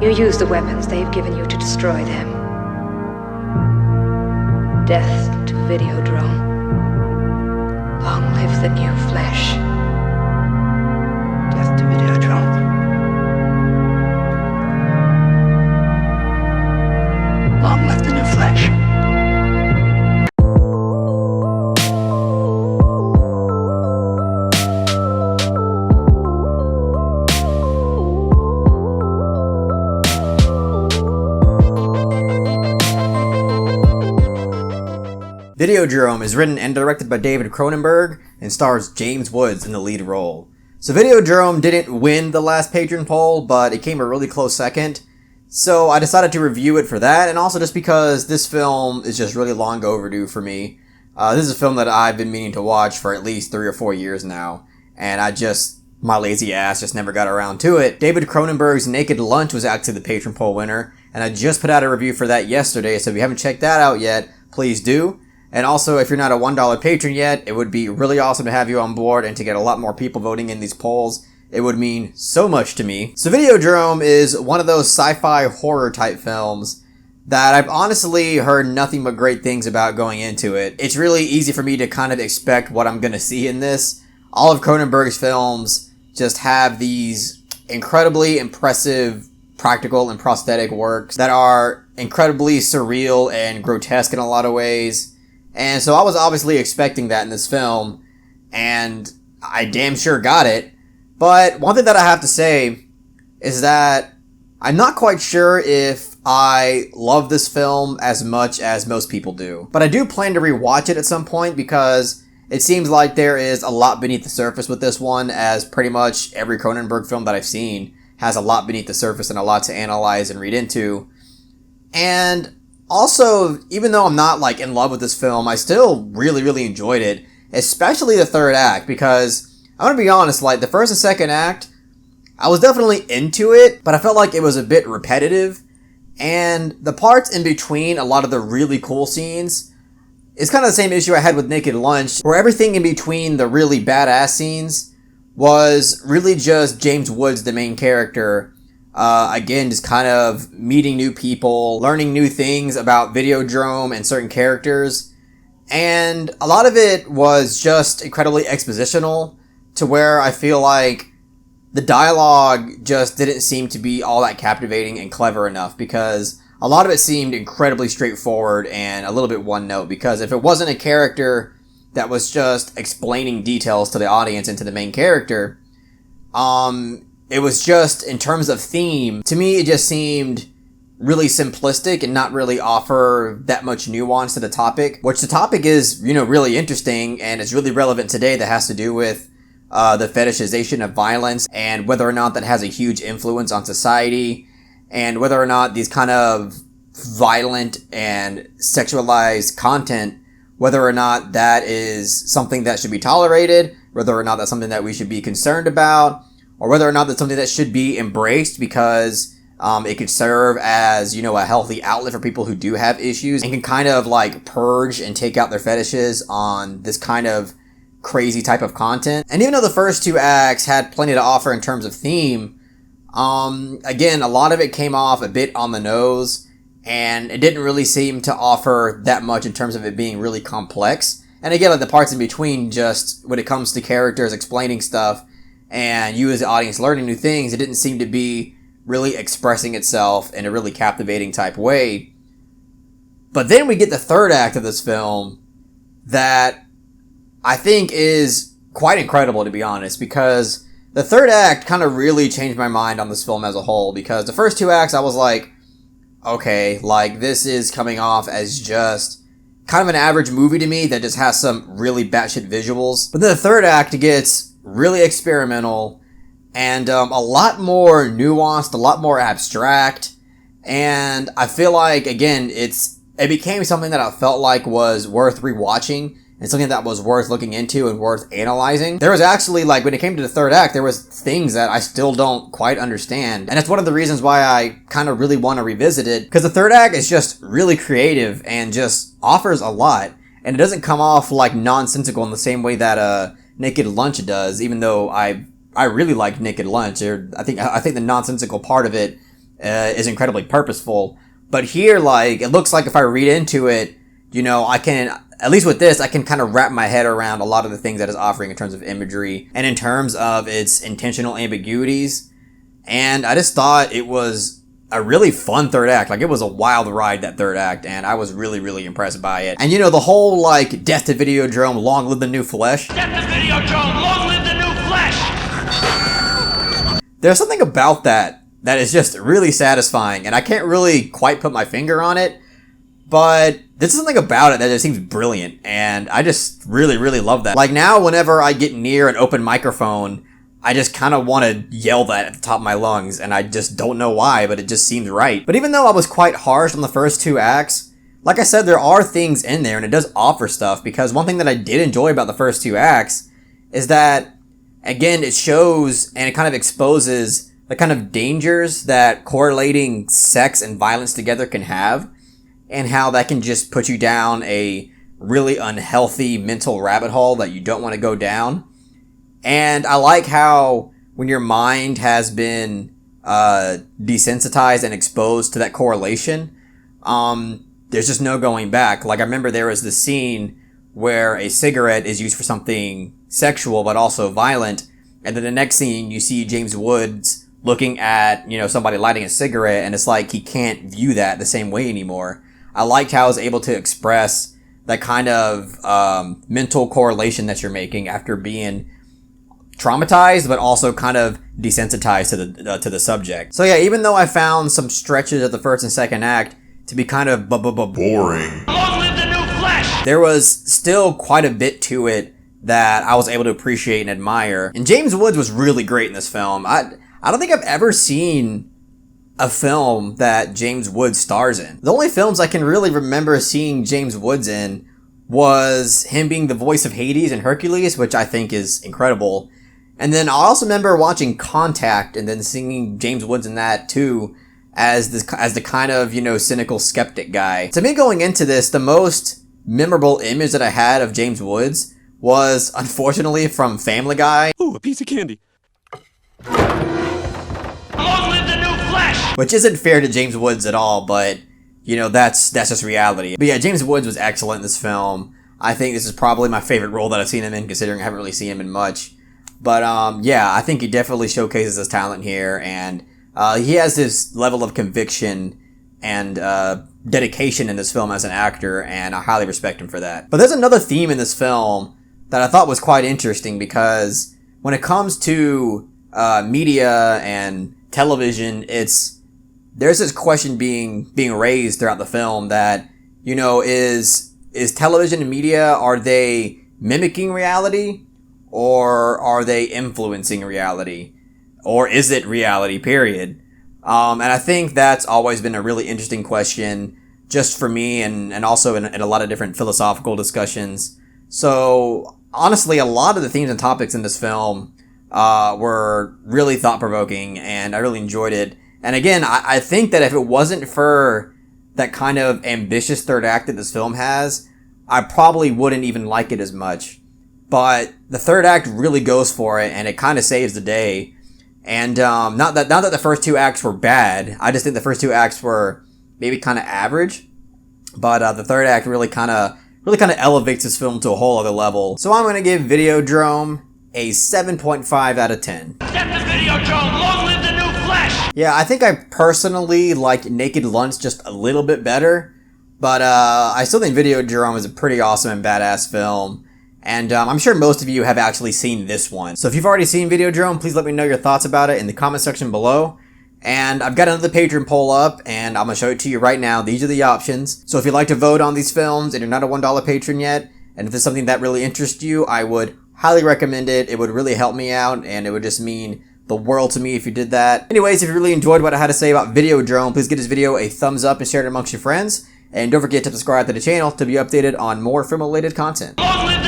You use the weapons they've given you to destroy them. Death to Videodrome. Long live the new flesh. Death to Videodrome. Long live the new flesh. Videodrome is written and directed by David Cronenberg and stars James Woods in the lead role. So Videodrome didn't win the last patron poll, but it came a really close second. So I decided to review it for that, and also just because this film is just really long overdue for me. This is a film that I've been meaning to watch for at least 3 or 4 years now, and my lazy ass just never got around to it. David Cronenberg's Naked Lunch was actually the patron poll winner, and I just put out a review for that yesterday, so if you haven't checked that out yet, please do. And also, if you're not a $1 patron yet, it would be really awesome to have you on board and to get a lot more people voting in these polls. It would mean so much to me. So Videodrome is one of those sci-fi horror type films that I've honestly heard nothing but great things about going into it. It's really easy for me to kind of expect what I'm going to see in this. All of Cronenberg's films just have these incredibly impressive practical and prosthetic works that are incredibly surreal and grotesque in a lot of ways. And so I was obviously expecting that in this film, and I damn sure got it. But one thing that I have to say is that I'm not quite sure if I love this film as much as most people do. But I do plan to rewatch it at some point because it seems like there is a lot beneath the surface with this one, as pretty much every Cronenberg film that I've seen has a lot beneath the surface and a lot to analyze and read into. And also, even though I'm not like in love with this film, I still really enjoyed it, especially the third act, because I'm gonna be honest, like the first and second act, I was definitely into it, but I felt like it was a bit repetitive, and the parts in between a lot of the really cool scenes is kind of the same issue I had with Naked Lunch, where everything in between the really badass scenes was really just James Woods, the main character, again, just kind of meeting new people, learning new things about Videodrome and certain characters. And a lot of it was just incredibly expositional, to where I feel like the dialogue just didn't seem to be all that captivating and clever enough, because a lot of it seemed incredibly straightforward and a little bit one note, because if it wasn't a character that was just explaining details to the audience and to the main character, it was just, in terms of theme, to me it just seemed really simplistic and not really offer that much nuance to the topic, which the topic is, really interesting, and it's really relevant today, that has to do with the fetishization of violence and whether or not that has a huge influence on society, and whether or not these kind of violent and sexualized content, whether or not that is something that should be tolerated, whether or not that's something that we should be concerned about, or whether or not that's something that should be embraced because it could serve as, a healthy outlet for people who do have issues and can kind of like purge and take out their fetishes on this kind of crazy type of content. And even though the first two acts had plenty to offer in terms of theme, again, a lot of it came off a bit on the nose, and it didn't really seem to offer that much in terms of it being really complex. And again, like the parts in between, just when it comes to characters explaining stuff, and you as the audience learning new things, it didn't seem to be really expressing itself in a really captivating type way. But then we get the third act of this film that I think is quite incredible, to be honest, because the third act kind of really changed my mind on this film as a whole, because the first two acts I was like, okay, like this is coming off as just kind of an average movie to me that just has some really batshit visuals. But then the third act gets really experimental and a lot more nuanced, a lot more abstract, and I feel like, again, it became something that I felt like was worth rewatching and something that was worth looking into and worth analyzing. There was actually, like, when it came to the third act, there was things that I still don't quite understand, and it's one of the reasons why I kind of really want to revisit it, because the third act is just really creative and just offers a lot, and it doesn't come off like nonsensical in the same way that Naked Lunch does, even though I really like Naked Lunch. I think the nonsensical part of it is incredibly purposeful. But here, like, it looks like if I read into it, you know, I can, at least with this, I can kind of wrap my head around a lot of the things that it's offering in terms of imagery and in terms of its intentional ambiguities. And I just thought it was a really fun third act. Like, it was a wild ride, that third act, and I was really, really impressed by it. And, you know, the whole, like, death to Videodrome, long live the new flesh. Death to Videodrome, long live the new flesh! There's something about that is just really satisfying, and I can't really quite put my finger on it, but there's something about it that just seems brilliant, and I just really, really love that. Like, now, whenever I get near an open microphone, I just kind of want to yell that at the top of my lungs, and I just don't know why, but it just seems right. But even though I was quite harsh on the first two acts, like I said, there are things in there, and it does offer stuff, because one thing that I did enjoy about the first two acts is that, again, it shows and it kind of exposes the kind of dangers that correlating sex and violence together can have, and how that can just put you down a really unhealthy mental rabbit hole that you don't want to go down. And I like how when your mind has been desensitized and exposed to that correlation, there's just no going back. Like, I remember there was this scene where a cigarette is used for something sexual but also violent, and then the next scene you see James Woods looking at, you know, somebody lighting a cigarette, and it's like he can't view that the same way anymore. I liked how I was able to express that kind of mental correlation that you're making after being traumatized, but also kind of desensitized to the subject. So yeah, even though I found some stretches of the first and second act to be kind of boring, Long live the new flesh! there was still quite a bit to it that I was able to appreciate and admire. And James Woods was really great in this film. I don't think I've ever seen a film that James Woods stars in. The only films I can really remember seeing James Woods in was him being the voice of Hades in Hercules, which I think is incredible. And then I also remember watching Contact and then seeing James Woods in that too, as the kind of, you know, cynical skeptic guy. To me, going into this, the most memorable image that I had of James Woods was, unfortunately, from Family Guy. Ooh, a piece of candy. Long live the new flesh! Which isn't fair to James Woods at all, but, you know, that's just reality. But yeah, James Woods was excellent in this film. I think this is probably my favorite role that I've seen him in, considering I haven't really seen him in much. But, yeah, I think he definitely showcases his talent here, and he has this level of conviction and dedication in this film as an actor, and I highly respect him for that. But there's another theme in this film that I thought was quite interesting, because when it comes to media and television, there's this question being raised throughout the film that, you know, is television and media, are they mimicking reality, or are they influencing reality, or is it reality, period? And I think that's always been a really interesting question, just for me, and also in a lot of different philosophical discussions. So honestly, a lot of the themes and topics in this film were really thought-provoking, and I really enjoyed it. And again, I think that if it wasn't for that kind of ambitious third act that this film has, I probably wouldn't even like it as much. But the third act really goes for it, and it kind of saves the day. And not that the first two acts were bad, I just think the first two acts were maybe kind of average. But the third act really kind of elevates this film to a whole other level. So I'm going to give Videodrome a 7.5 out of 10. Death to Videodrome, long live the new flesh! Yeah, I think I personally like Naked Lunch just a little bit better, but I still think Videodrome is a pretty awesome and badass film, and I'm sure most of you have actually seen this one. So if you've already seen Videodrome, please let me know your thoughts about it in the comment section below. And I've got another Patreon poll up, and I'm going to show it to you right now. These are the options. So if you'd like to vote on these films and you're not a $1 patron yet, and if there's something that really interests you, I would highly recommend it. It would really help me out, and it would just mean the world to me if you did that. Anyways, if you really enjoyed what I had to say about Videodrome, please give this video a thumbs up and share it amongst your friends. And don't forget to subscribe to the channel to be updated on more film-related content. Long live the